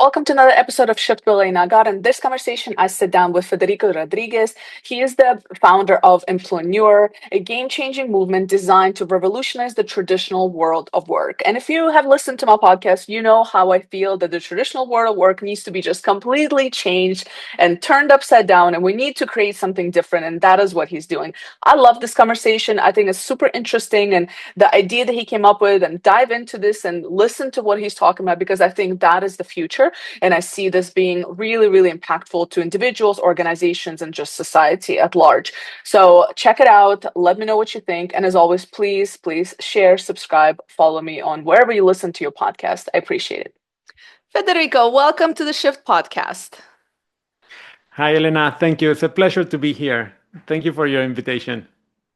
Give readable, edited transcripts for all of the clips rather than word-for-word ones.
Welcome to another episode of Shift with Elena Agar. In this conversation, I sit down with Federico Rodriguez. He is the founder of Emploneur, a game-changing movement designed to revolutionize the traditional world of work. And if you have listened to my podcast, you know how I feel that the traditional world of work needs to be just completely changed and turned upside down, and we need to create something different, and that is what he's doing. I love this conversation. I think it's super interesting, and the idea that he came up with, and dive into this and listen to what he's talking about, because I think that is the future. And I see this being really, really impactful to individuals, organizations, and just society at large. So check it out. Let me know what you think. And as always, please share, subscribe, follow me on wherever you listen to your podcast. I appreciate it. Federico, welcome to the Shift podcast. Hi, Elena. Thank you. It's a pleasure to be here. Thank you for your invitation.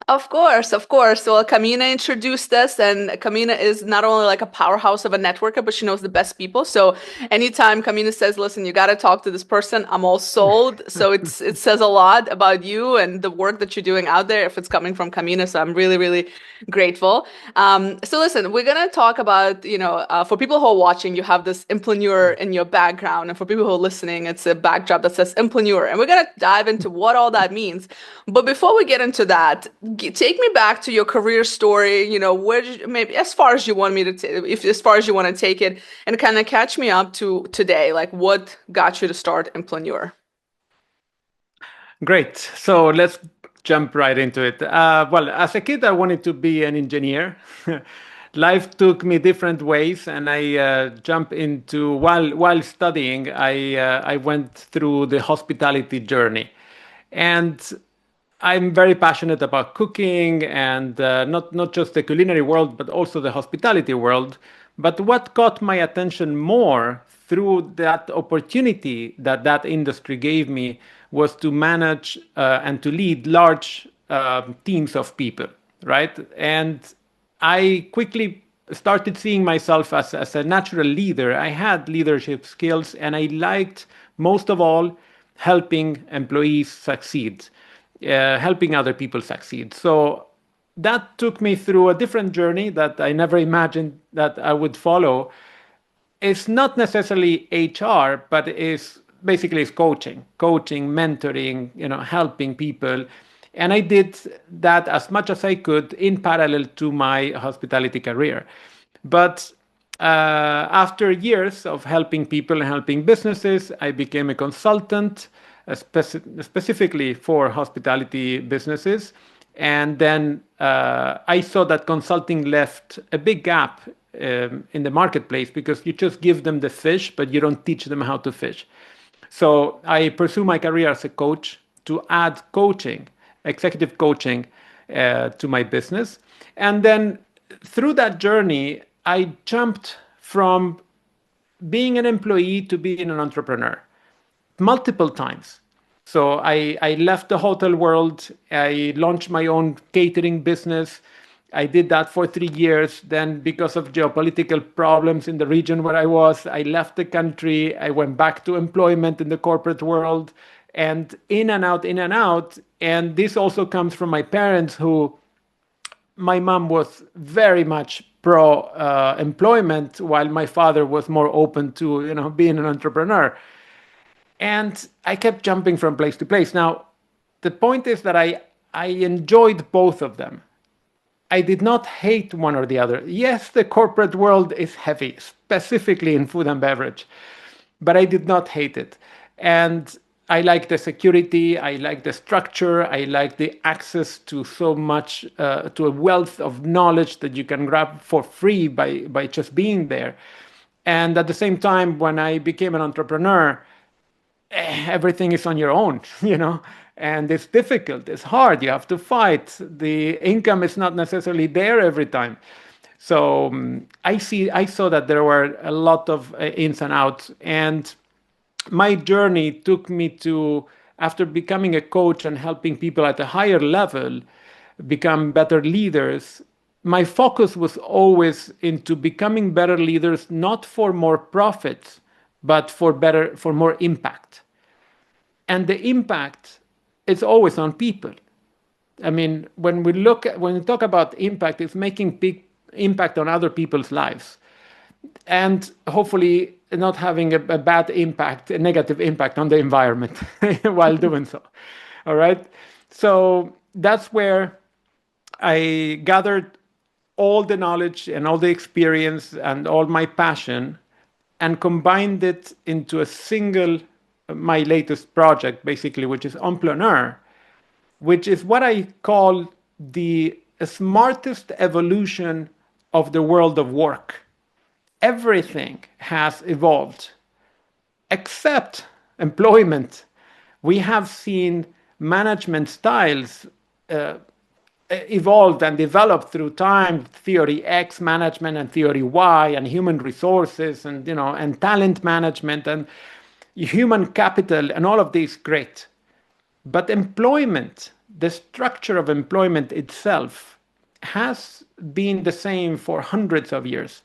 Of course. Well, Camina introduced us, and Camina is not only like a powerhouse of a networker, but she knows the best people. So anytime Camina says, listen, you got to talk to this person, I'm all sold. So it says a lot about you and the work that you're doing out there if it's coming from Camina. So I'm really, really grateful. So listen, we're going to talk about, for people who are watching, you have this Emploneur in your background. And for people who are listening, it's a backdrop that says Emploneur. And we're going to dive into what all that means. But before we get into that, take me back to your career story, where maybe as far as you want me to, as far as you want to take it, and kind of catch me up to today, like what got you to start Emploneur? Great. So let's jump right into it. Well, as a kid, I wanted to be an engineer. Life took me different ways, and I jumped into, while studying, I went through the hospitality journey. And I'm very passionate about cooking and not just the culinary world, but also the hospitality world. But what caught my attention more through that opportunity that industry gave me was to manage and to lead large teams of people, right? And I quickly started seeing myself as a natural leader. I had leadership skills, and I liked, most of all, helping employees succeed. Helping other people succeed. So that took me through a different journey that I never imagined that I would follow. It's not necessarily HR, but it's coaching, mentoring, helping people. And I did that as much as I could in parallel to my hospitality career. But after years of helping people and helping businesses, I became a consultant, specifically for hospitality businesses. And then I saw that consulting left a big gap in the marketplace because you just give them the fish, but you don't teach them how to fish. So I pursue my career as a coach to add coaching, executive coaching to my business. And then through that journey, I jumped from being an employee to being an entrepreneur multiple times. So I left the hotel world. I launched my own catering business. I did that for 3 years. Then, because of geopolitical problems in the region where I was, I left the country. I went back to employment in the corporate world, and in and out, in and out. And this also comes from my parents, who, my mom was very much pro employment, while my father was more open to being an entrepreneur. And I kept jumping from place to place. Now, the point is that I enjoyed both of them. I did not hate one or the other. Yes, the corporate world is heavy, specifically in food and beverage, but I did not hate it. And I like the security, I like the structure, I like the access to so much, to a wealth of knowledge that you can grab for free by just being there. And at the same time, when I became an entrepreneur, everything is on your own, and it's difficult, it's hard, you have to fight. The income is not necessarily there every time. So I saw that there were a lot of ins and outs, and my journey took me to, after becoming a coach and helping people at a higher level become better leaders, my focus was always into becoming better leaders, not for more profits, but for more impact. And the impact is always on people. I mean, when we talk about impact, it's making big impact on other people's lives. And hopefully not having a bad impact, a negative impact on the environment while doing so. All right. So that's where I gathered all the knowledge and all the experience and all my passion and combined it into a single, my latest project, basically, which is Emploneur, which is what I call the smartest evolution of the world of work. Everything has evolved except employment. We have seen management styles evolved and developed through time, theory X management and theory Y and human resources and and talent management and human capital and all of these great. But employment, the structure of employment itself has been the same for hundreds of years.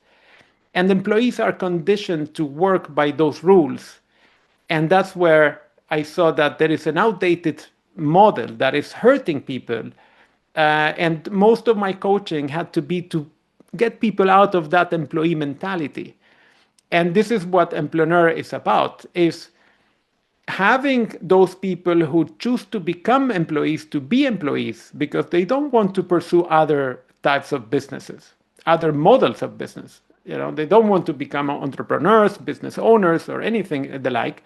And employees are conditioned to work by those rules. And that's where I saw that there is an outdated model that is hurting people. And most of my coaching had to be to get people out of that employee mentality. And this is what Emploneur is about, is having those people who choose to become employees to be employees because they don't want to pursue other types of businesses, other models of business. They don't want to become entrepreneurs, business owners, or anything the like.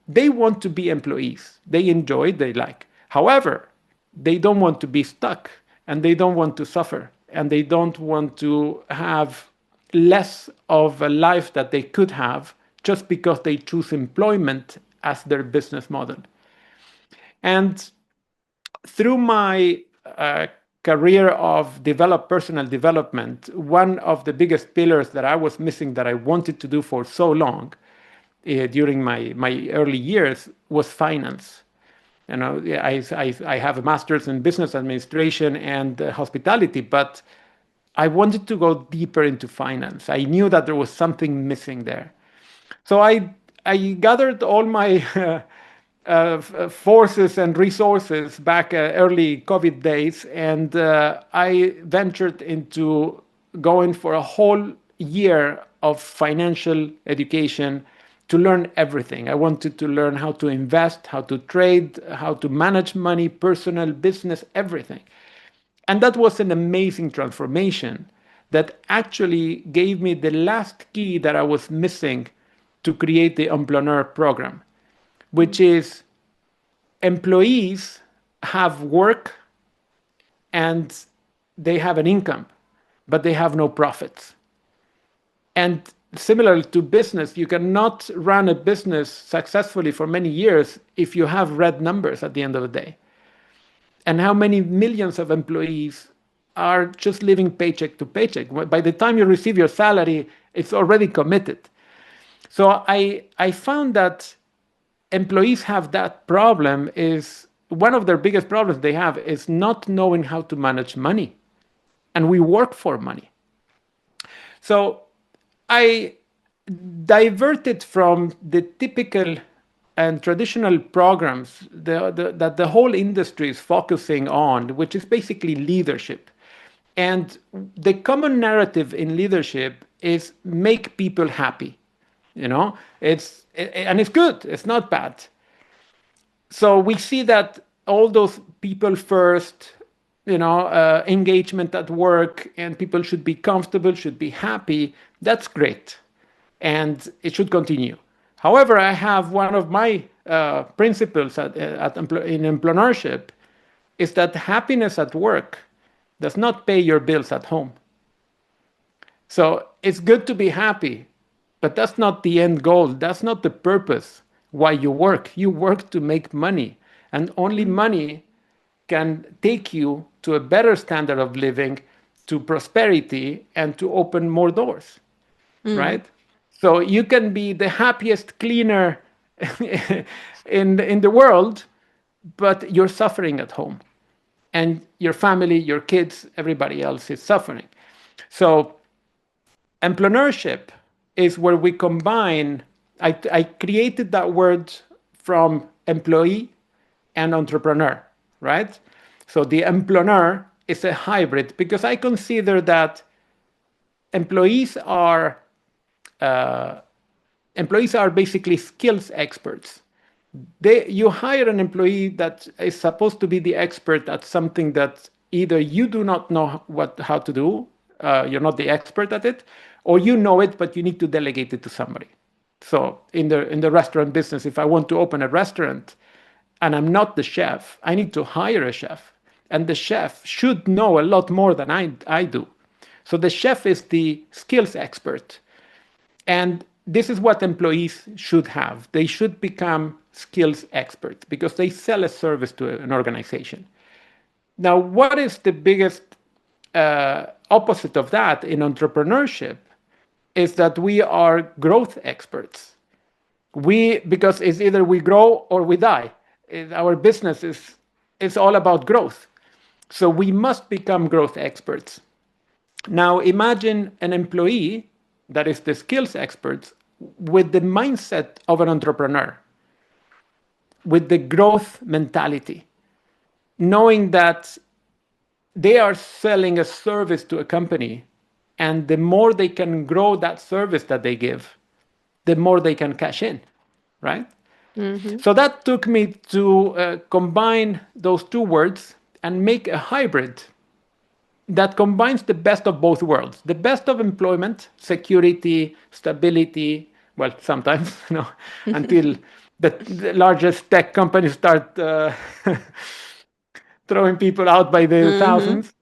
They want to be employees. They enjoy it, they like. However, they don't want to be stuck and they don't want to suffer and they don't want to have less of a life that they could have just because they choose employment as their business model. And through my career of personal development, one of the biggest pillars that I was missing that I wanted to do for so long during my early years was finance. I have a master's in business administration and hospitality, but I wanted to go deeper into finance. I knew that there was something missing there. So I gathered all my forces and resources back early COVID days, and I ventured into going for a whole year of financial education to learn everything. I wanted to learn how to invest, how to trade, how to manage money, personal, business, everything. And that was an amazing transformation that actually gave me the last key that I was missing to create the Emploneur program, which is employees have work and they have an income, but they have no profits. And similar to business, you cannot run a business successfully for many years if you have red numbers at the end of the day. And how many millions of employees are just living paycheck to paycheck? By the time you receive your salary, it's already committed. So I found that employees have that problem. Is one of their biggest problems they have is not knowing how to manage money. And we work for money. So I diverted from the typical and traditional programs that the whole industry is focusing on, which is basically leadership. And the common narrative in leadership is make people happy. It's good. It's not bad. So we see that all those people first, engagement at work, and people should be comfortable, should be happy. That's great, and it should continue. However, I have one of my principles in Entrepreneurship is that happiness at work does not pay your bills at home. So it's good to be happy, but that's not the end goal. That's not the purpose why you work. You work to make money, and only money can take you to a better standard of living, to prosperity, and to open more doors, right? So you can be the happiest cleaner in the world, but you're suffering at home. And your family, your kids, everybody else is suffering. So Entrepreneurship is where we combine, I created that word from employee and entrepreneur, right? So the employeur is a hybrid because I consider that employees are employees are basically skills experts. You hire an employee that is supposed to be the expert at something that either you do not know how to do, you're not the expert at it, or you know it but you need to delegate it to somebody. So in the restaurant business, if I want to open a restaurant and I'm not the chef, I need to hire a chef, and the chef should know a lot more than I do. So the chef is the skills expert, and this is what employees should have. They should become skills experts because they sell a service to an organization. Now, what is the biggest opposite of that in entrepreneurship is that we are growth experts. Because it's either we grow or we die. Our business is all about growth. So we must become growth experts. Now, imagine an employee that is the skills experts with the mindset of an entrepreneur, with the growth mentality, knowing that they are selling a service to a company, and the more they can grow that service that they give, the more they can cash in, right? Mm-hmm. So that took me to combine those two words and make a hybrid that combines the best of both worlds. The best of employment, security, stability, well, sometimes, until the largest tech companies start throwing people out by the thousands.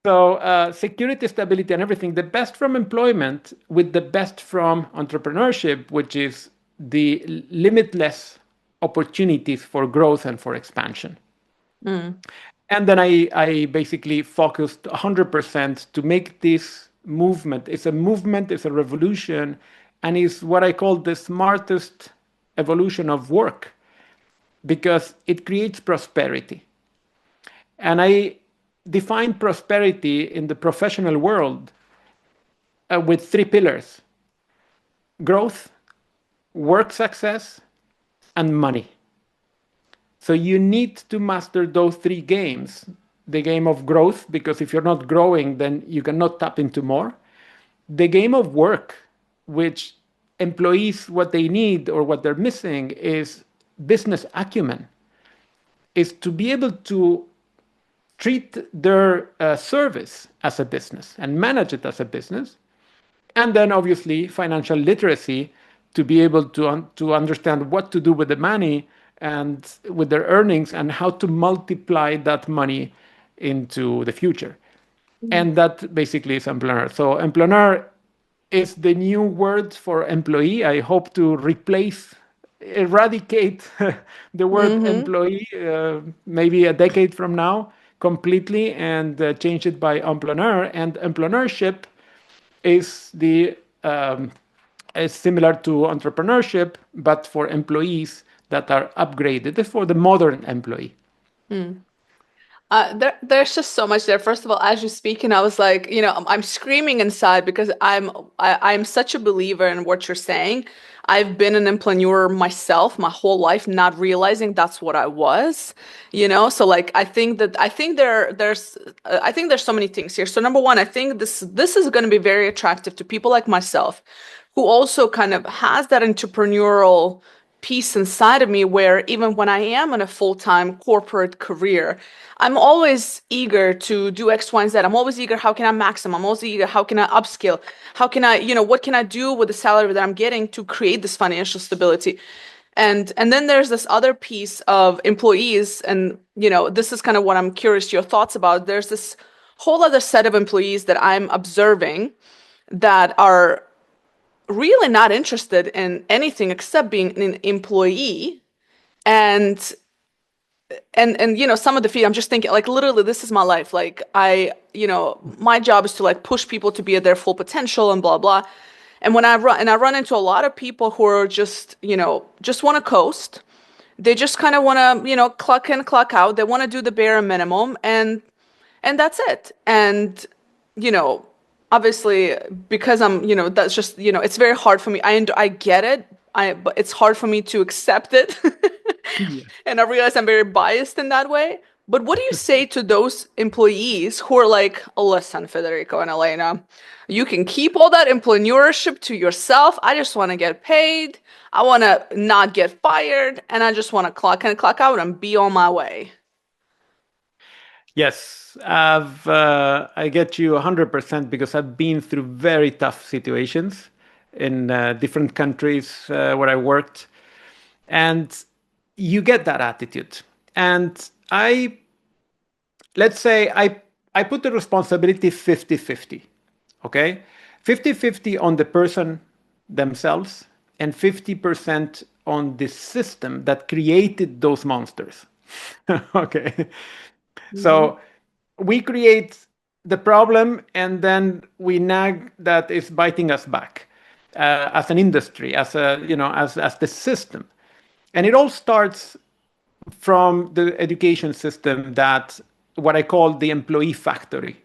So security, stability, and everything, the best from employment with the best from entrepreneurship, which is the limitless opportunities for growth and for expansion. And then I basically focused 100% to make this movement. It's a movement, it's a revolution, and it's what I call the smartest evolution of work because it creates prosperity. And I define prosperity in the professional world with three pillars: growth, work success, and money. So you need to master those three games. The game of growth, because if you're not growing, then you cannot tap into more. The game of work, which employees, what they need or what they're missing is business acumen, is to be able to treat their service as a business and manage it as a business. And then obviously financial literacy, to be able to understand what to do with the money and with their earnings and how to multiply that money into the future. And that basically is Emploneur. So Emploneur is the new word for employee. I hope to eradicate the word employee maybe a decade from now completely and change it by Emploneur. And emploneurship is is similar to entrepreneurship, but for employees that are upgraded. It's for the modern employee. There's just so much there. First of all, as you're speaking, I was like, I'm screaming inside because I'm such a believer in what you're saying. I've been an employeur myself my whole life, not realizing that's what I was, So like, I think there's so many things here. So number one, I think this is going to be very attractive to people like myself, who also kind of has that entrepreneurial piece inside of me, where even when I am in a full-time corporate career, I'm always eager to do X, Y, and Z. I'm always eager, how can I maximize? I'm always eager, how can I upskill? How can I, what can I do with the salary that I'm getting to create this financial stability? And then there's this other piece of employees, and this is kind of what I'm curious your thoughts about. There's this whole other set of employees that I'm observing that are really not interested in anything except being an employee. And some of the feed, I'm just thinking, like, literally, this is my life. Like, my job is to like push people to be at their full potential and blah blah. And when I run into a lot of people who are just want to coast. They just kind of want to clock in, clock out. They want to do the bare minimum, and that's it. And obviously, because I'm, that's just, it's very hard for me. I get it. But it's hard for me to accept it. Yeah. And I realize I'm very biased in that way. But what do you say to those employees who are like, listen, Federico and Elena, you can keep all that entrepreneurship to yourself. I just want to get paid. I want to not get fired. And I just want to clock in, clock out, and be on my way. Yes, I get you 100% because I've been through very tough situations in different countries where I worked. And you get that attitude. And let's say I put the responsibility 50-50. Okay? 50-50 on the person themselves and 50% on the system that created those monsters. Okay? Mhm. So we create the problem and then we nag that is biting us back as an industry, as as the system. And it all starts from the education system, that what I call the employee factory.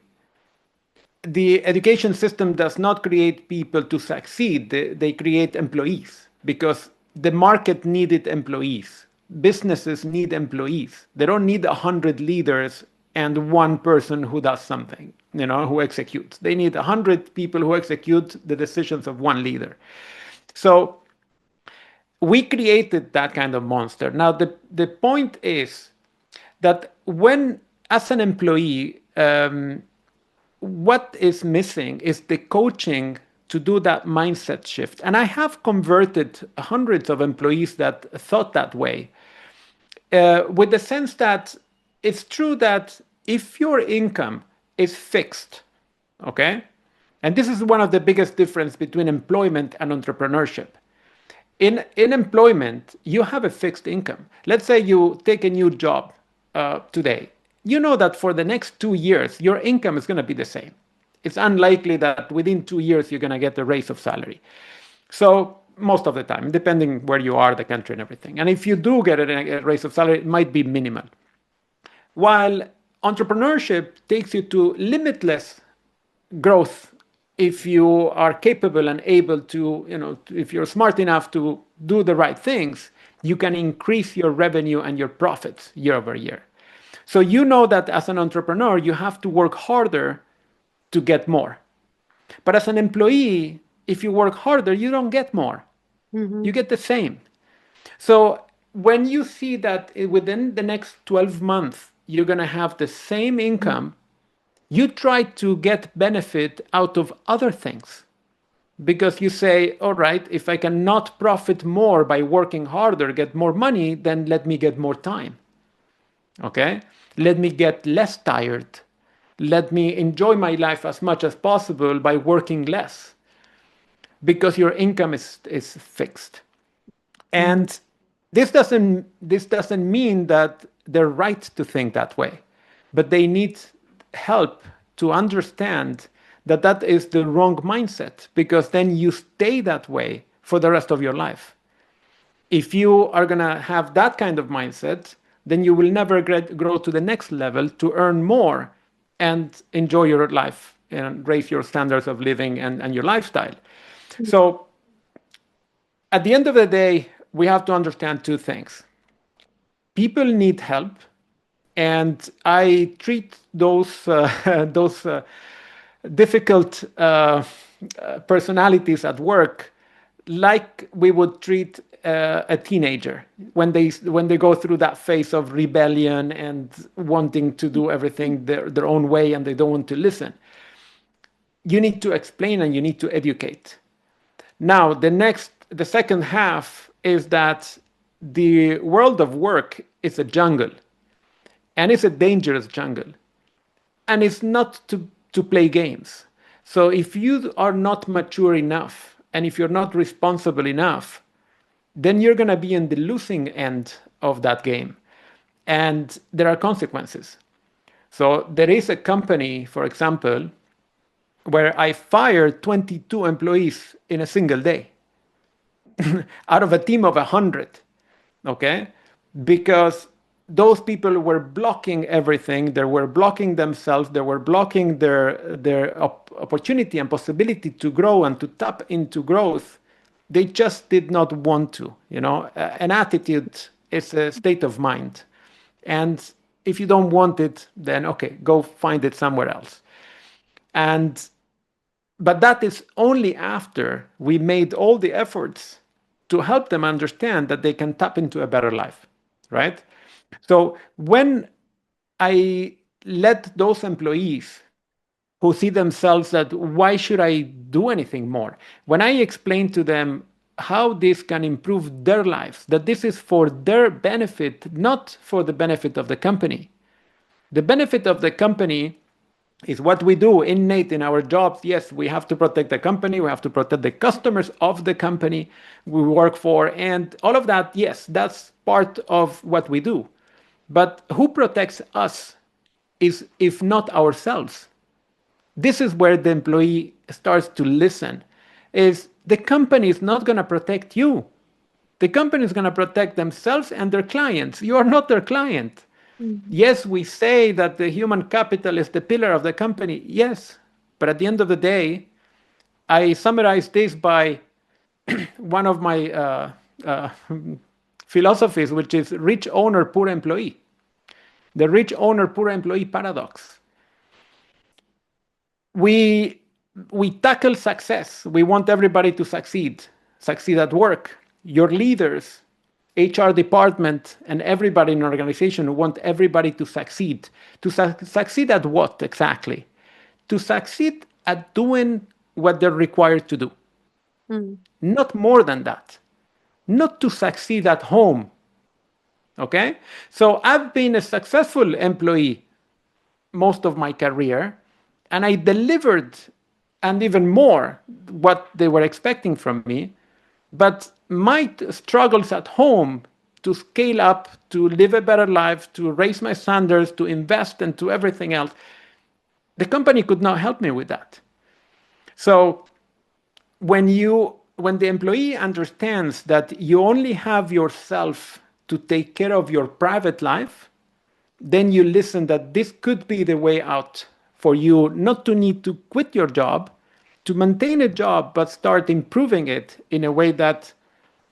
The education system does not create people to succeed. They create employees because the market needed employees. Businesses need employees. They don't need 100 leaders and one person who does something, who executes. They need 100 people who execute the decisions of one leader. So we created that kind of monster. Now, the point is that when, as an employee, what is missing is the coaching to do that mindset shift. And I have converted hundreds of employees that thought that way, with the sense that it's true that if your income is fixed, okay, and this is one of the biggest difference between employment and entrepreneurship. In employment, you have a fixed income. Let's say you take a new job today. You know that for the next 2 years, your income is going to be the same. It's unlikely that within 2 years you're going to get a raise of salary. So most of the time, depending where you are, the country and everything. And if you do get a raise of salary, it might be minimal. While entrepreneurship takes you to limitless growth if you are capable and able to, if you're smart enough to do the right things, you can increase your revenue and your profits year over year. So you know that as an entrepreneur, you have to work harder to get more. But as an employee, if you work harder, you don't get more. You get the same. So when you see that within the next 12 months, you're going to have the same income, you try to get benefit out of other things, because you say, all right, if I cannot profit more by working harder, get more money, then let me get more time. Okay? Let me get less tired. Let me enjoy my life as much as possible by working less, because your income is fixed. Mhm. And this doesn't mean that they're right to think that way, but they need help to understand that that is the wrong mindset, because then you stay that way for the rest of your life. If you are going to have that kind of mindset, then you will never grow to the next level to earn more and enjoy your life and raise your standards of living and your lifestyle. So at the end of the day, we have to understand two things. People need help, and I treat those those difficult personalities at work like we would treat a teenager when they go through that phase of rebellion and wanting to do everything their own way, and they don't want to listen. You need to explain and you need to educate. Now, the second half is that the world of work is a jungle, and it's a dangerous jungle, and it's not to play games. So if you are not mature enough and if you're not responsible enough, then you're going to be in the losing end of that game, and there are consequences. So there is a company, for example, where I fired 22 employees in a single day out of a team of 100. Okay? Because those people were blocking everything. They were blocking themselves. They were blocking their opportunity and possibility to grow and to tap into growth. They just did not want to. An attitude is a state of mind. And If you don't want it, then okay, go find it somewhere else. And but that is only after we made all the efforts to help them understand that they can tap into a better life, right? So when I let those employees who see themselves that why should I do anything more? When I explain to them how this can improve their lives, that this is for their benefit, not for the benefit of the company. The benefit of the company is what we do innate in our jobs. Yes, we have to protect the company, we have to protect the customers of the company we work for, and all of that. Yes, that's part of what we do. But who protects us is if not ourselves. This is where the employee starts to listen. Is the company is not going to protect you. The company is going to protect themselves and their clients. You are not their client. Yes, we say that the human capital is the pillar of the company. Yes, but at the end of the day, I summarize this by one of my philosophies, which is rich owner, poor employee. The rich owner, poor employee paradox. We tackle success. We want everybody to succeed at work. Your leaders, HR department, and everybody in an organization want everybody to succeed. To succeed at what exactly? To succeed at doing what they're required to do. Not more than that. Not to succeed at home. Okay? So I've been a successful employee most of my career, and I delivered, and even more, what they were expecting from me. But my struggles at home to scale up, to live a better life, to raise my standards, to invest, and to everything else, the company could not help me with that. So when the employee understands that you only have yourself to take care of your private life, then you listen that this could be the way out for you, not to need to quit your job, to maintain a job, but start improving it in a way that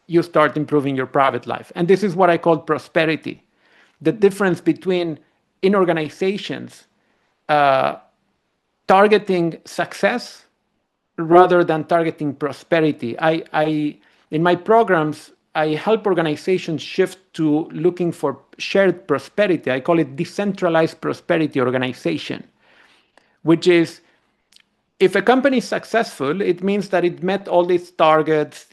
you start improving your private life. And this is what I call prosperity. The difference between in organizations targeting success rather than targeting prosperity. I in my programs, I help organizations shift to looking for shared prosperity. I call it decentralized prosperity organization, which is if a company is successful, it means that it met all these targets,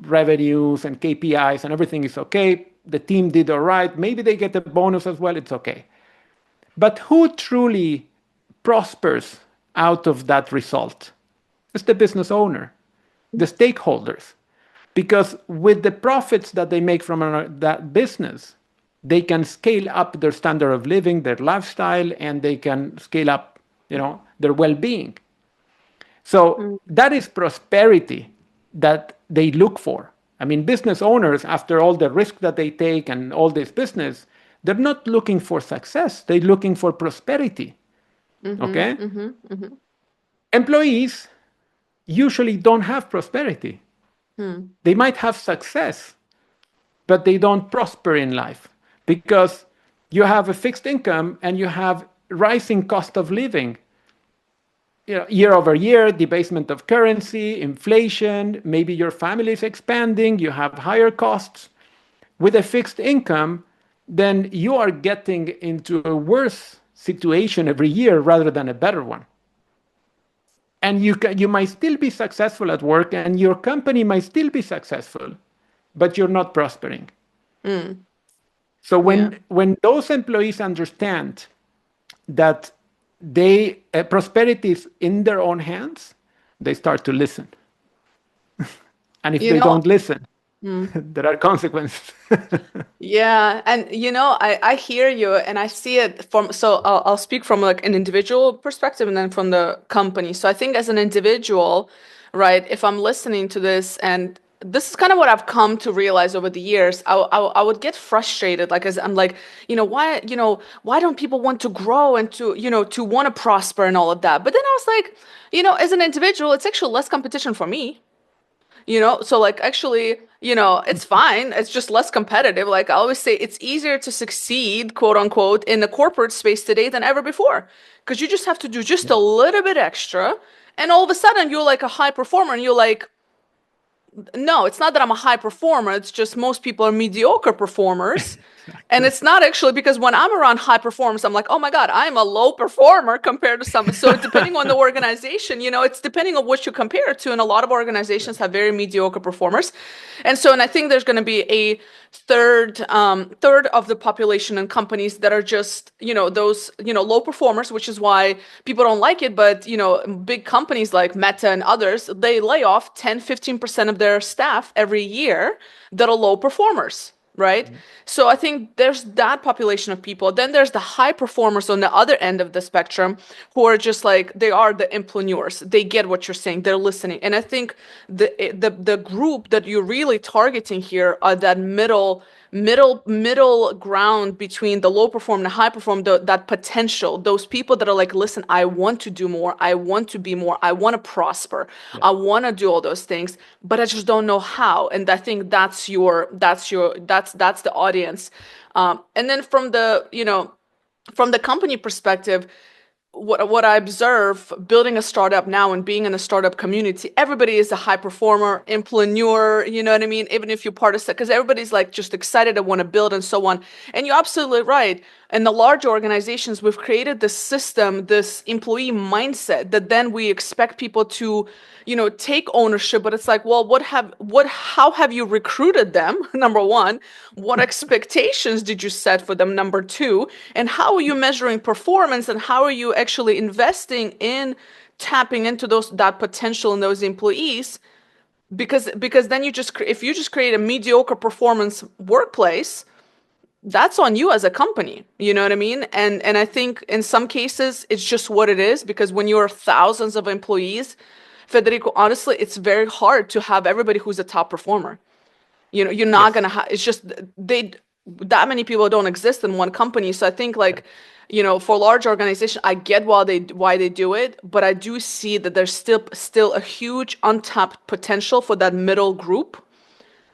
revenues and KPIs and everything is okay. The team did all right. Maybe they get a bonus as well. It's okay. But who truly prospers out of that result? It's the business owner, the stakeholders. Because with the profits that they make from that business, they can scale up their standard of living, their lifestyle, and they can scale up, their well-being. So that is prosperity that they look for. I mean, business owners, after all the risk that they take and all this business, they're not looking for success. They're looking for prosperity. Okay? Employees usually don't have prosperity. They might have success, but they don't prosper in life because you have a fixed income and you have rising cost of living. Year over year, debasement of currency, inflation, maybe your family is expanding, you have higher costs. With a fixed income, then you are getting into a worse situation every year rather than a better one. And you might still be successful at work and your company might still be successful, but you're not prospering. So when those employees understand that prosperity is in their own hands, they start to listen. And if they don't listen, there are consequences. Yeah. And, I hear you and I see it so I'll speak from like an individual perspective and then from the company. So I think as an individual, right, if I'm listening to this, and this is kind of what I've come to realize over the years, I would get frustrated, like, as I'm like, why don't people want to grow and to want to prosper and all of that? But then I was like, as an individual, it's actually less competition for me. So like actually, it's fine. It's just less competitive. Like I always say, it's easier to succeed, quote unquote, in the corporate space today than ever before. Because you just have to do just a little bit extra. And all of a sudden you're like a high performer and you're like, no, it's not that I'm a high performer. It's just most people are mediocre performers. And Exactly. it's not actually because when I'm around high performers, I'm like, oh my God, I'm a low performer compared to some. So depending on the organization, it's depending on what you compare it to. And a lot of organizations have very mediocre performers. And I think there's going to be a third of the population and companies that are just, those, low performers, which is why people don't like it. But, big companies like Meta and others, they lay off 10-15% of their staff every year that are low performers. Right. So I think there's that population of people. Then there's the high performers on the other end of the spectrum who are just like, they are the employeurs. They get what you're saying. They're listening. And I think the group that you're really targeting here are that middle ground between the low perform and the high perform, that potential, those people that are like, listen, I want to do more, I want to be more, I want to prosper, Yeah. I want to do all those things, but I just don't know how. And I think that's the audience. And then from the company perspective, what I observe building a startup now and being in a startup community, everybody is a high performer, employeur, you know what I mean? Even if you're part of it, because everybody's like just excited to want to build and so on. And you're absolutely right. In the large organizations, we've created this system, this employee mindset that then we expect people to, take ownership. But it's like, well, how have you recruited them? Number one, what expectations did you set for them? Number two, and how are you measuring performance and how are you actually investing in tapping into that potential in those employees? Because then if you just create a mediocre performance workplace, that's on you as a company. You know what I mean? And I think in some cases it's just what it is, because when you're thousands of employees, Federico, honestly, it's very hard to have everybody who's a top performer. You're not Yes. gonna have. It's just that many people don't exist in one company. So I think like, for large organization, I get why they do it, but I do see that there's still a huge untapped potential for that middle group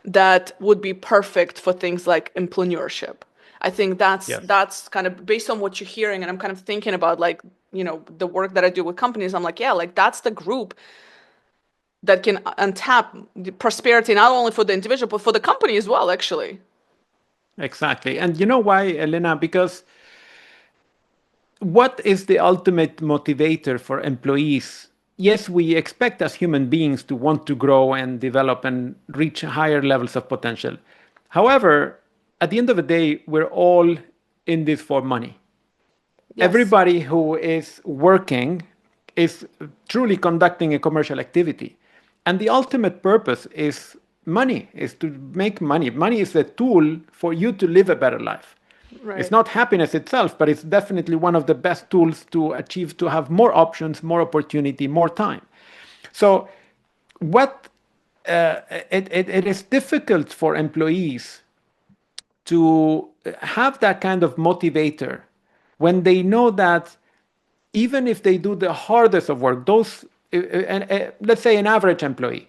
that would be perfect for things like emploneurship. I think Yes. that's kind of based on what you're hearing, and I'm kind of thinking about like, the work that I do with companies. I'm like, yeah, like that's the group that can untap the prosperity not only for the individual but for the company as well, actually. Exactly. And you know why, Elena? Because what is the ultimate motivator for employees? Yes, we expect as human beings to want to grow and develop and reach higher levels of potential. However, at the end of the day, we're all in this for money. Yes. Everybody who is working is truly conducting a commercial activity. And the ultimate purpose is money, is to make money. Money is a tool for you to live a better life. It's Right. not happiness itself, but it's definitely one of the best tools to achieve, to have more options, more opportunity, more time. So, what it is difficult for employees to have that kind of motivator when they know that even if they do the hardest of work, let's say an average employee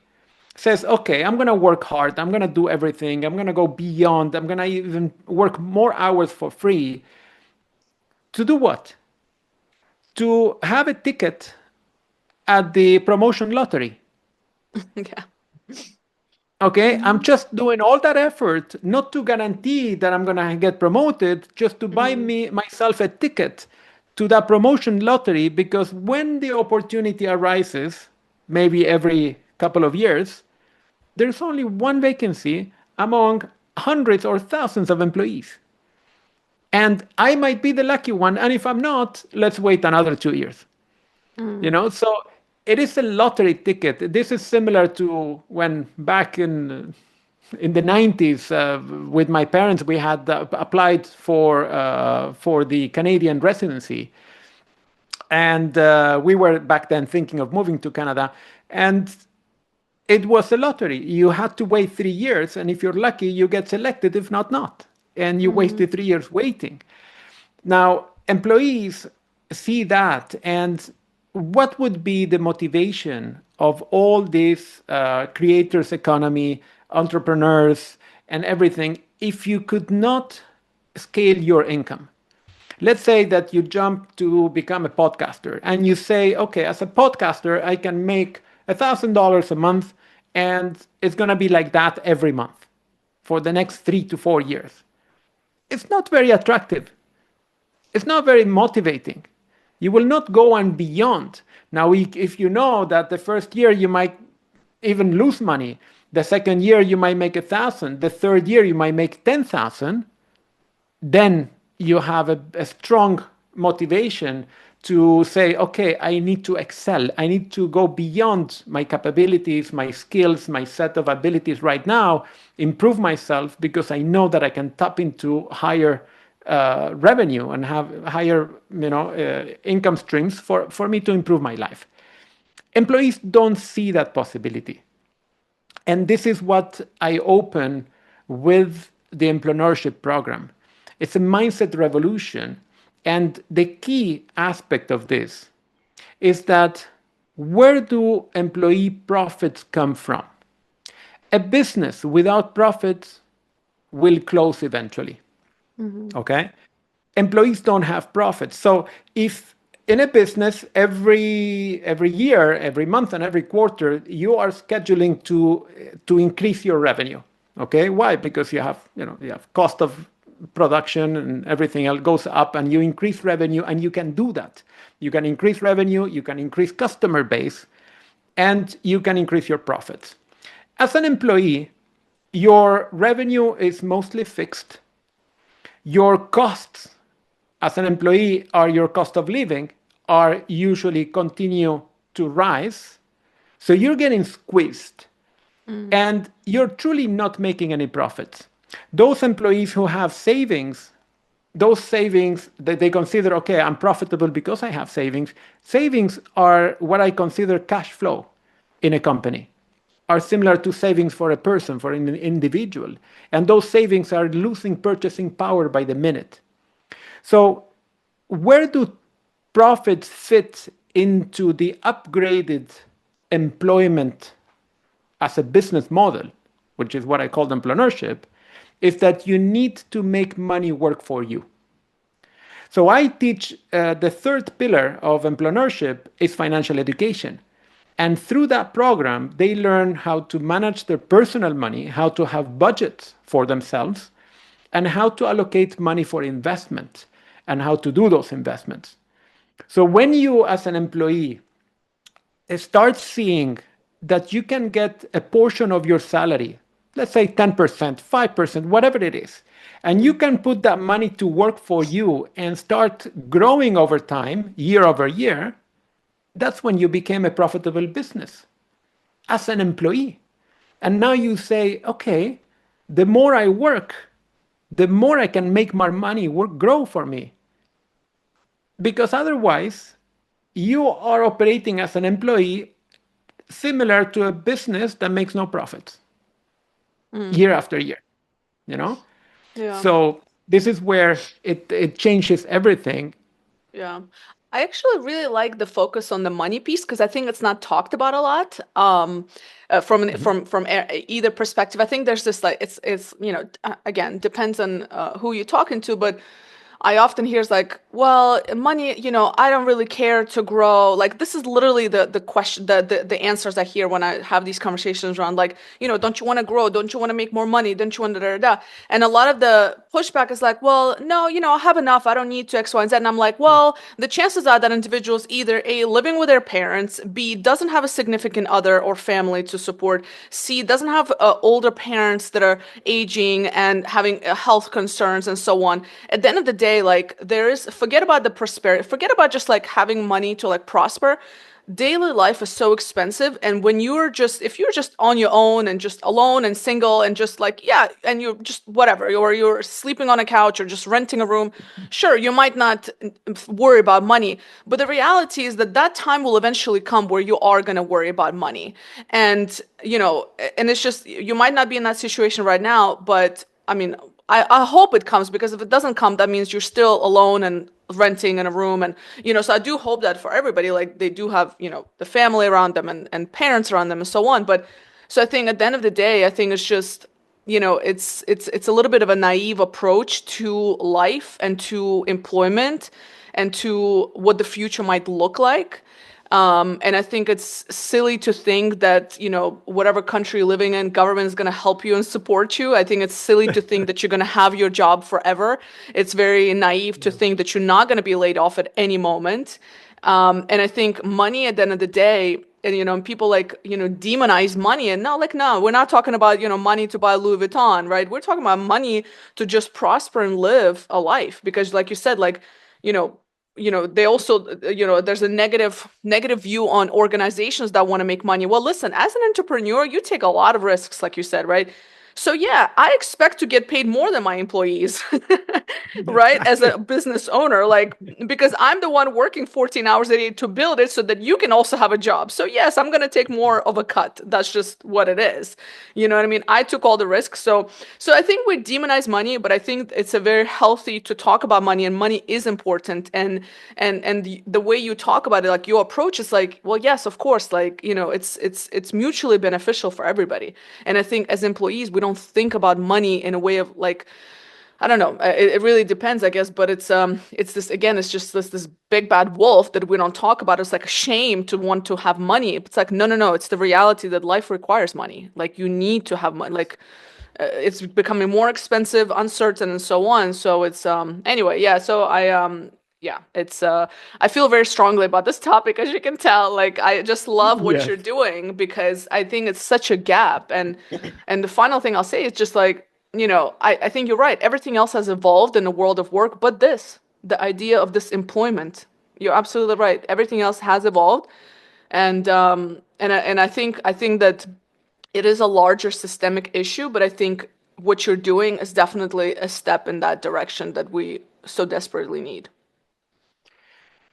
says, okay, I'm going to work hard, I'm going to do everything, I'm going to go beyond, I'm going to even work more hours for free. To do what? To have a ticket at the promotion lottery. Yeah. Okay, I'm Hmm. just doing all that effort not to guarantee that I'm going to get promoted, just to buy Hmm. me myself a ticket to that promotion lottery, because when the opportunity arises, maybe every couple of years, there's only one vacancy among hundreds or thousands of employees. And I might be the lucky one, and if I'm not, let's wait another 2 years. So it is a lottery ticket. This is similar to when back in the 90s, with my parents, we had applied for the Canadian residency, and we were back then thinking of moving to Canada, and it was a lottery. You had to wait 3 years, and if you're lucky, you get selected. If not, not, and you Hmm. wasted 3 years waiting. Now, employees see that, and what would be the motivation of all these creators economy, entrepreneurs, and everything if you could not scale your income? Let's say that you jump to become a podcaster and you say, okay, as a podcaster, I can make $1,000 a month and it's going to be like that every month for the next 3 to 4 years. It's not very attractive. It's not very motivating. You will not go on beyond. Now, if you know that the first year you might even lose money, the second year you might make 1,000, the third year you might make 10,000, then you have a strong motivation to say, okay, I need to excel. I need to go beyond my capabilities, my skills, my set of abilities right now, improve myself because I know that I can tap into higher revenue and have higher income streams for me to improve my life. Employees don't see that possibility. And this is what I open with the Entrepreneurship program. It's a mindset revolution. And the key aspect of this is that where do employee profits come from? A business without profits will close eventually. Okay? Employees don't have profits. So if in a business every year, every month, and every quarter, you are scheduling to increase your revenue. Okay, why? Because you have cost of production and everything else goes up, and you increase revenue, and you can do that. You can increase revenue, you can increase customer base, and you can increase your profits. As an employee, your revenue is mostly fixed. Your costs as an employee are your cost of living are usually continue to rise. So you're getting squeezed and you're truly not making any profits. Those employees who have savings, those savings that they consider, okay, I'm profitable because I have savings. Savings are what I consider cash flow in a company, are similar to savings for a person, for an individual. And those savings are losing purchasing power by the minute. So where do profits fit into the upgraded employment as a business model, which is what I call entrepreneurship, is that you need to make money work for you. So I teach the third pillar of entrepreneurship is financial education. And through that program, they learn how to manage their personal money, how to have budgets for themselves, and how to allocate money for investment and how to do those investments. So when you, as an employee, start seeing that you can get a portion of your salary, let's say 10%, 5%, whatever it is, and you can put that money to work for you and start growing over time, year over year, that's when you became a profitable business as an employee. And now you say, okay, the more I work, the more I can make more money grow for me. Because otherwise, you are operating as an employee similar to a business that makes no profits year after year, you know? Yeah. So this is where it changes everything. Yeah. I actually really like the focus on the money piece because I think it's not talked about a lot from either perspective. I think there's this like it's again depends on who you're talking to, but I often hear is like, well, money, I don't really care to grow. Like this is literally the question, the answers I hear when I have these conversations around like, don't you want to grow? Don't you want to make more money? Don't you want to? And a lot of the pushback is like, well, no, I have enough. I don't need to X, Y, and Z. And I'm like, well, the chances are that individuals either A, living with their parents, B, doesn't have a significant other or family to support, C, doesn't have older parents that are aging and having health concerns and so on. At the end of the day, like forget about the prosperity, forget about just like having money to like prosper. Daily life is so expensive, and when if you're just on your own and just alone and single and just like and you're just whatever, or you're sleeping on a couch or just renting a room, sure, you might not worry about money, but the reality is that time will eventually come where you are going to worry about money. And and it's just, you might not be in that situation right now, but I mean, I hope it comes, because if it doesn't come, that means you're still alone and renting in a room. And, so I do hope that for everybody, like they do have, the family around them and parents around them and so on. But so I think at the end of the day, I think it's just, it's a little bit of a naive approach to life and to employment and to what the future might look like. And I think it's silly to think that, whatever country you're living in, government is going to help you and support you. I think it's silly to think that you're going to have your job forever. It's very naive to think that you're not going to be laid off at any moment. And I think money at the end of the day, and, and people demonize money, and no, we're not talking about, money to buy Louis Vuitton, right? We're talking about money to just prosper and live a life. Because like you said, you know, they also, there's a negative view on organizations that want to make money. Well, listen, as an entrepreneur, you take a lot of risks, like you said, right? So yeah, I expect to get paid more than my employees, right? As a business owner, because I'm the one working 14 hours a day to build it so that you can also have a job. So yes, I'm going to take more of a cut. That's just what it is. You know what I mean? I took all the risks. So I think we demonize money, but I think it's a very healthy to talk about money, and money is important. And the way you talk about it, like your approach is like, well, yes, of course, it's mutually beneficial for everybody. And I think as employees, we don't think about money in a way of I don't know. It really depends, I guess. But it's this again. It's just this big bad wolf that we don't talk about. It's like a shame to want to have money. It's like no. It's the reality that life requires money. Like you need to have money. It's becoming more expensive, uncertain, and so on. So it's anyway. Yeah. So yeah. It's I feel very strongly about this topic, as you can tell. Like I just love what you're Yes. doing, because I think it's such a gap. And the final thing I'll say is just I think you're right. Everything else has evolved in the world of work, but the idea of this employment, you're absolutely right. Everything else has evolved, and I think that it is a larger systemic issue, but I think what you're doing is definitely a step in that direction that we so desperately need.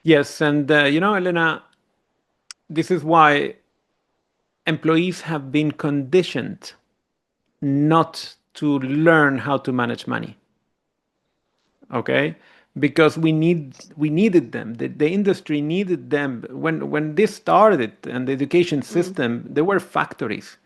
Yes, and Elena, this is why employees have been conditioned not to learn how to manage money. Okay, because we needed them. The industry needed them when this started, and the education Mm. system, there were factories,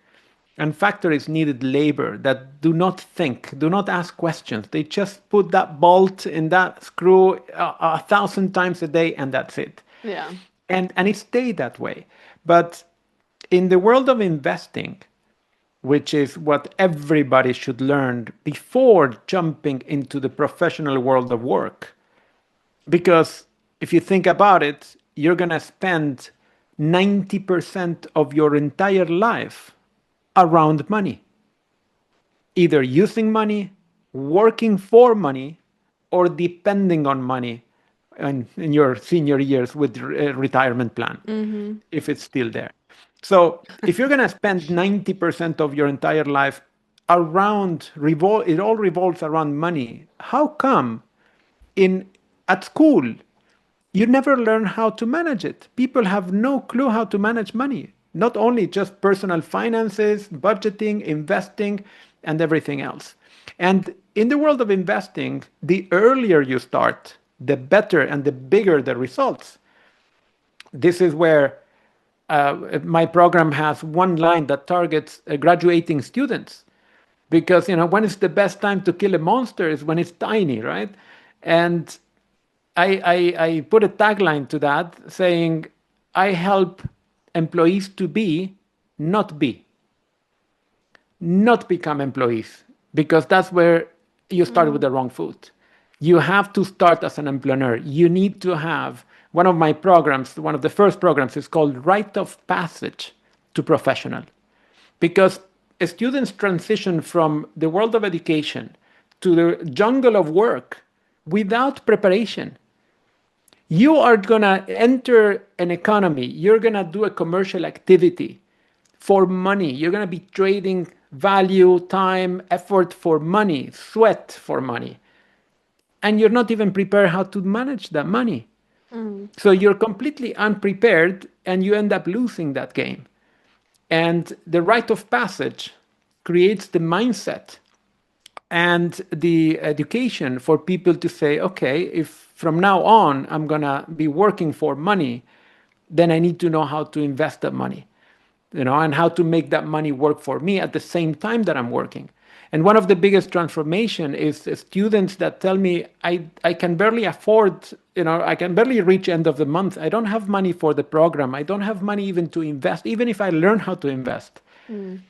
and factories needed labor that do not think, do not ask questions. They just put that bolt in that screw 1,000 times a day, and that's it. Yeah. And it stayed that way. But in the world of investing, which is what everybody should learn before jumping into the professional world of work. Because if you think about it, you're going to spend 90% of your entire life around money, either using money, working for money, or depending on money in your senior years with a retirement plan, Mm-hmm. if it's still there. So if you're going to spend 90% of your entire life around, it all revolves around money, how come in at school you never learn how to manage it? People have no clue how to manage money, not only just personal finances, budgeting, investing, and everything else. And in the world of investing, the earlier you start, the better and the bigger the results. This is where my program has one line that targets graduating students, because when is the best time to kill a monster is when it's tiny, right? And I put a tagline to that saying, I help employees to not be, not become employees, because that's where you start with Mm. the wrong foot. You have to start as an employer. You need to have one of my programs, one of the first programs is called Rite of Passage to Professional, because students transition from the world of education to the jungle of work without preparation. You are going to enter an economy, you're going to do a commercial activity for money. You're going to be trading value, time, effort for money, sweat for money. And you're not even prepared how to manage that money. Mm. So you're completely unprepared and you end up losing that game. And the rite of passage creates the mindset and the education for people to say, okay, if from now on I'm going to be working for money, then I need to know how to invest that money, and how to make that money work for me at the same time that I'm working. And one of the biggest transformation is students that tell me, I can barely afford, I can barely reach end of the month. I don't have money for the program. I don't have money even to invest, even if I learn how to invest. Mm.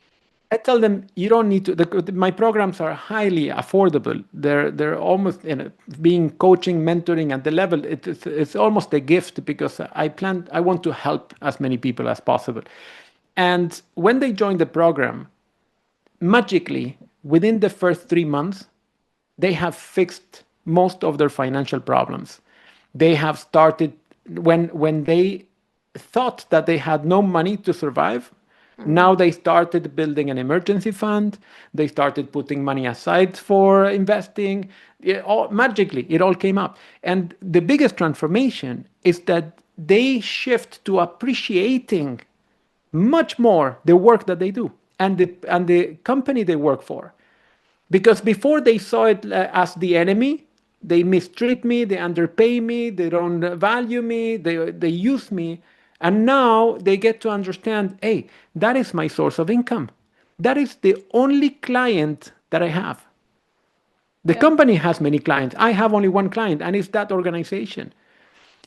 I tell them you don't need to. My programs are highly affordable. They're almost being coaching, mentoring at the level. It's almost a gift because I want to help as many people as possible. And when they join the program, magically within the first 3 months, they have fixed most of their financial problems. They have started when they thought that they had no money to survive. Mm. Now they started building an emergency fund. They started putting money aside for investing. Magically, it all came up. And the biggest transformation is that they shift to appreciating much more the work that they do and the company they work for. Because before they saw it as the enemy, they mistreat me, they underpay me, they don't value me, they use me. And now they get to understand, hey, that is my source of income. That is the only client that I have. The Yeah. company has many clients. I have only one client, and it's that organization.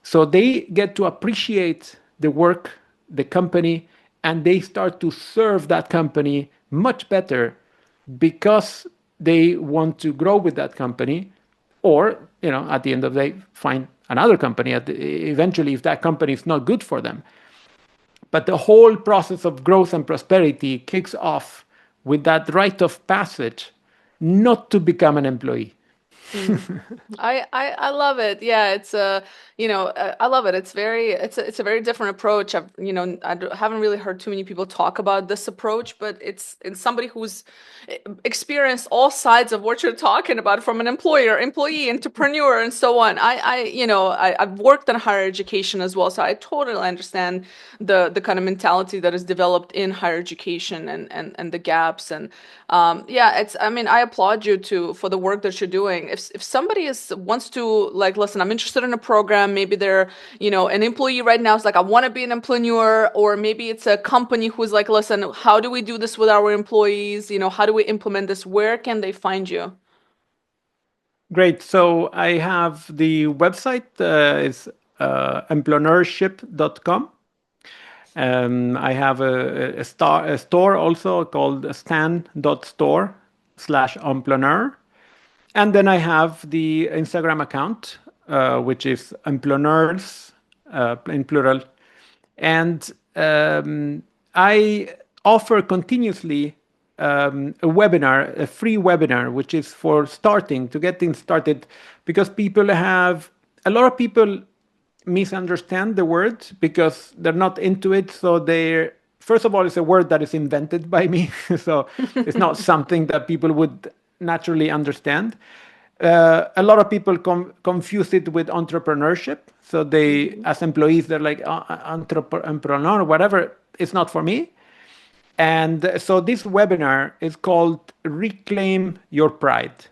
So they get to appreciate the work, the company, and they start to serve that company much better because they want to grow with that company, or at the end of the day, find another company. Eventually, if that company is not good for them, but the whole process of growth and prosperity kicks off with that rite of passage, not to become an employee. Mm. I love it. Yeah, it's I love it. It's a very different approach. Haven't really heard too many people talk about this approach, but it's somebody who's experienced all sides of what you're talking about, from an employer, employee, entrepreneur, and so on. I've worked in higher education as well, so I totally understand the kind of mentality that is developed in higher education, and the gaps. And yeah, I mean, I applaud you for the work that you're doing. If somebody wants to, like, listen, I'm interested in a program, maybe they're, an employee right now is like, I want to be an employeur, or maybe it's a company who's like, listen, how do we do this with our employees? How do we implement this? Where can they find you? Great. So I have the website is emploneurship.com. I have a store also called stan.store/emploneur. And then I have the Instagram account, which is employers, in plural. And I offer continuously a webinar, a free webinar, which is for to get things started, because a lot of people misunderstand the word because they're not into it. So first of all, it's a word that is invented by me. So it's not something that people would naturally understand. A lot of people confuse it with entrepreneurship. So Mhm. as employees, they're like, entrepreneur, whatever. It's not for me. And so this webinar is called Reclaim Your Pride.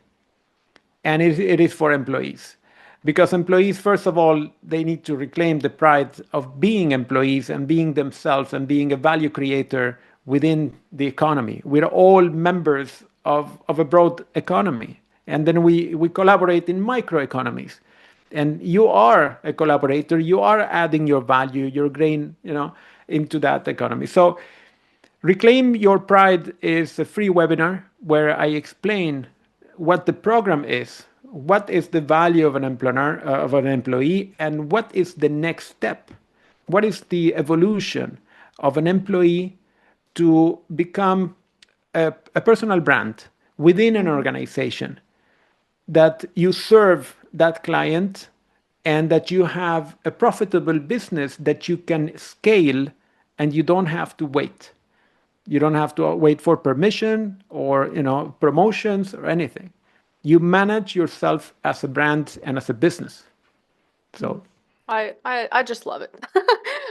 And it is for employees. Because employees, first of all, they need to reclaim the pride of being employees and being themselves and being a value creator within the economy. We're all members of a broad economy. And then we collaborate in microeconomies. And you are a collaborator, you are adding your value, your grain, into that economy. So Reclaim Your Pride is a free webinar where I explain what the program is, what is the value of an employer, of an employee, and what is the next step. What is the evolution of an employee to become a personal brand within an Mhm. organization, that you serve that client and that you have a profitable business that you can scale, and you don't have to wait. You don't have to wait for permission or promotions or anything. You manage yourself as a brand and as a business. Mm. So I just love it.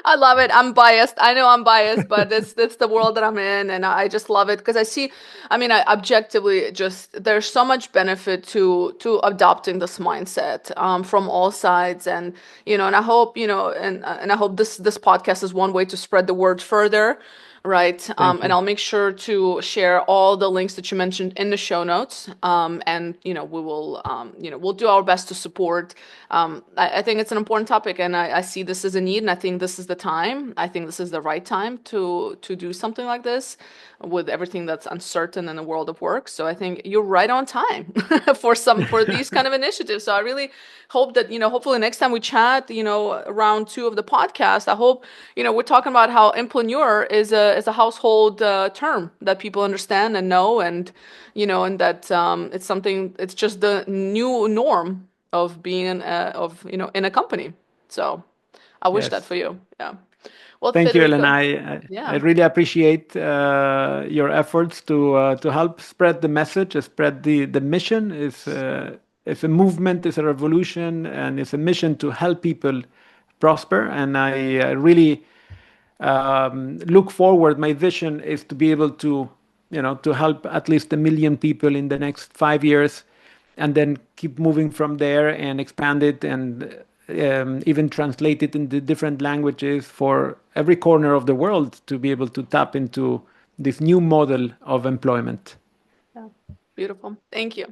I love it. I'm biased. I know I'm biased, but it's the world that I'm in, and I just love it because I see. I mean, I objectively just there's so much benefit to adopting this mindset from all sides, and and I hope and I hope this podcast is one way to spread the word further. Right. Thank And you. I'll make sure to share all the links that you mentioned in the show notes. And we will, we'll do our best to support. I think it's an important topic, and I see this as a need, and I think this is the time. I think this is the right time to do something like this with everything that's uncertain in the world of work. So I think you're right on time for these kind of initiatives. So I really hope that, hopefully next time we chat, round two of the podcast, I hope, we're talking about how employeur is a household term that people understand and know, and, and that it's something, it's just the new norm of being in a company. So I wish that Yes. for you. Yeah. Well, Thank you, Elena. Federico. I Yeah. really appreciate your efforts to help spread the message, spread the mission. It's a movement, it's a revolution, and it's a mission to help people prosper. And I really look forward. My vision is to be able to help at least 1 million people in the next 5 years, and then keep moving from there and expand it and even translate it into different languages for every corner of the world to be able to tap into this new model of employment. Yeah. Beautiful. Thank you.